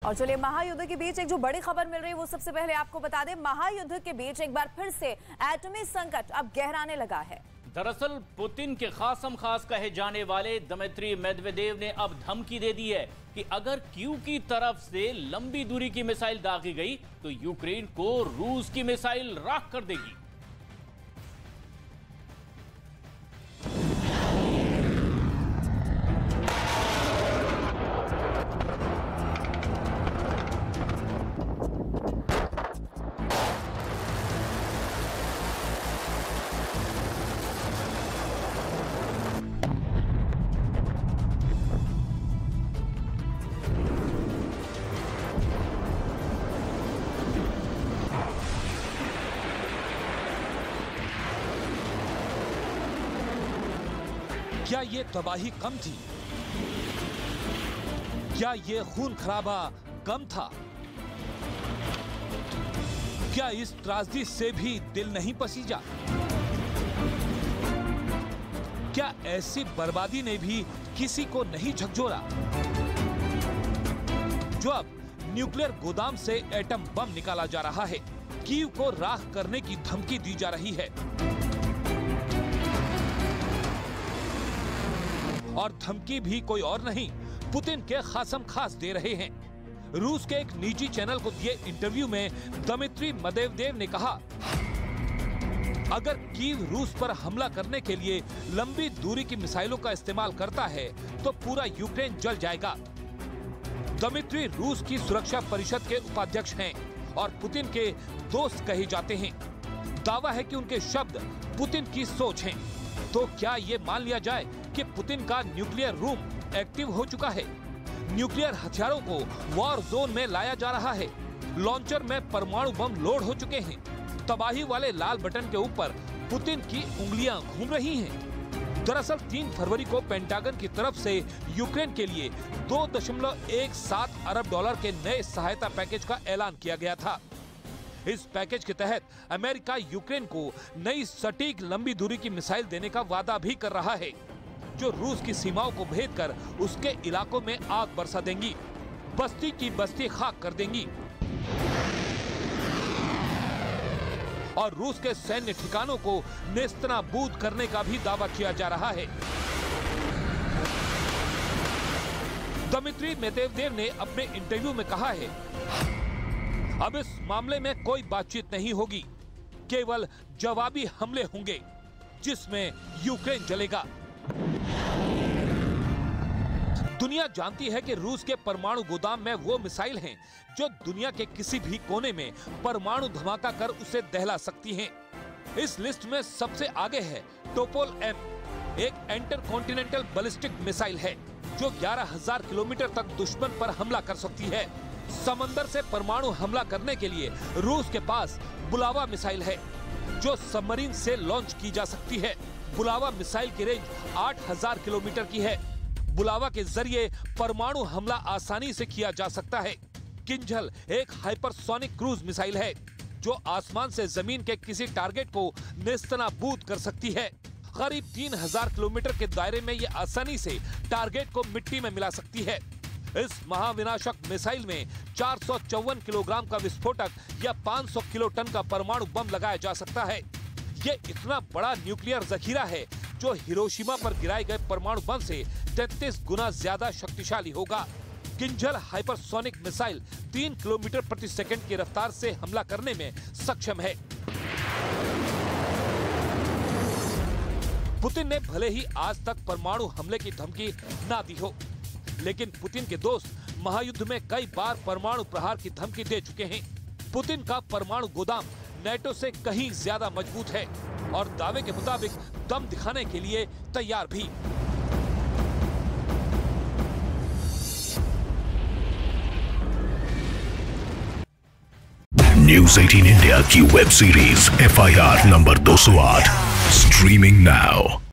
और चलिए महायुद्ध के बीच एक जो बड़ी खबर मिल रही है वो सबसे पहले आपको बता दें। महायुद्ध के बीच एक बार फिर से एटमी संकट अब गहराने लगा है। दरअसल पुतिन के खासम खास कहे जाने वाले दमित्री मेदवेदेव ने अब धमकी दे दी है कि अगर कीव की तरफ से लंबी दूरी की मिसाइल दागी गई तो यूक्रेन को रूस की मिसाइल राख कर देगी। क्या ये तबाही कम थी? क्या ये खून खराबा कम था? क्या इस त्रासदी से भी दिल नहीं पसीजा? क्या ऐसी बर्बादी ने भी किसी को नहीं झकझोरा? जो अब न्यूक्लियर गोदाम से एटम बम निकाला जा रहा है, कीव को राख करने की धमकी दी जा रही है और धमकी भी कोई और नहीं, पुतिन के खासम खास दे रहे हैं। रूस के एक निजी चैनल को दिए इंटरव्यू में दमित्री मेदवेदेव ने कहा, अगर कीव रूस पर हमला करने के लिए लंबी दूरी की मिसाइलों का इस्तेमाल करता है तो पूरा यूक्रेन जल जाएगा। दमित्री रूस की सुरक्षा परिषद के उपाध्यक्ष हैं और पुतिन के दोस्त कहे जाते हैं। दावा है कि उनके शब्द पुतिन की सोच हैं। तो क्या ये मान लिया जाए कि पुतिन का न्यूक्लियर रूम एक्टिव हो चुका है? न्यूक्लियर हथियारों को वॉर जोन में लाया जा रहा है। लॉन्चर में परमाणु बम लोड हो चुके हैं। तबाही वाले लाल बटन के ऊपर पुतिन की उंगलियां घूम रही हैं। दरअसल 3 फरवरी को पेंटागन की तरफ से यूक्रेन के लिए 2.17 अरब डॉलर के नए सहायता पैकेज का ऐलान किया गया था। इस पैकेज के तहत अमेरिका यूक्रेन को नई सटीक लंबी दूरी की मिसाइल देने का वादा भी कर रहा है, जो रूस की सीमाओं को भेद कर उसके इलाकों में आग बरसा देंगी, बस्ती की बस्ती खाक कर देंगी और रूस के सैन्य ठिकानों को नेस्तनाबूद करने का भी दावा किया जा रहा है। दमित्री मेदवेदेव ने अपने इंटरव्यू में कहा है, अब इस मामले में कोई बातचीत नहीं होगी, केवल जवाबी हमले होंगे जिसमें यूक्रेन जलेगा। दुनिया जानती है कि रूस के परमाणु गोदाम में वो मिसाइल हैं जो दुनिया के किसी भी कोने में परमाणु धमाका कर उसे दहला सकती हैं। इस लिस्ट में सबसे आगे है टोपोल M, एक इंटरकॉन्टिनेंटल बैलिस्टिक मिसाइल है जो 11,000 किलोमीटर तक दुश्मन पर हमला कर सकती है। समंदर से परमाणु हमला करने के लिए रूस के पास बुलावा मिसाइल है जो सबमरीन से लॉन्च की जा सकती है। बुलावा मिसाइल की रेंज 8,000 किलोमीटर की है। बुलावा के जरिए परमाणु हमला आसानी से किया जा सकता है। किंजल एक हाइपरसोनिक क्रूज मिसाइल है जो आसमान से जमीन के किसी टारगेट को नेस्तनाबूद कर सकती है। करीब 3,000 किलोमीटर के दायरे में ये आसानी से टारगेट को मिट्टी में मिला सकती है। इस महाविनाशक मिसाइल में 454 किलोग्राम का विस्फोटक या 500 किलो टन का परमाणु बम लगाया जा सकता है। ये इतना बड़ा न्यूक्लियर जखीरा है जो हिरोशिमा पर गिराए गए परमाणु बम से 33 गुना ज्यादा शक्तिशाली होगा। किंजल हाइपरसोनिक मिसाइल 3 किलोमीटर प्रति सेकंड की रफ्तार से हमला करने में सक्षम है। पुतिन ने भले ही आज तक परमाणु हमले की धमकी ना दी हो, लेकिन पुतिन के दोस्त महायुद्ध में कई बार परमाणु प्रहार की धमकी दे चुके हैं। पुतिन का परमाणु गोदाम नेटो से कहीं ज्यादा मजबूत है और दावे के मुताबिक दम दिखाने के लिए तैयार भी। न्यूज़ 18 इंडिया की web series FIR number 208 streaming now.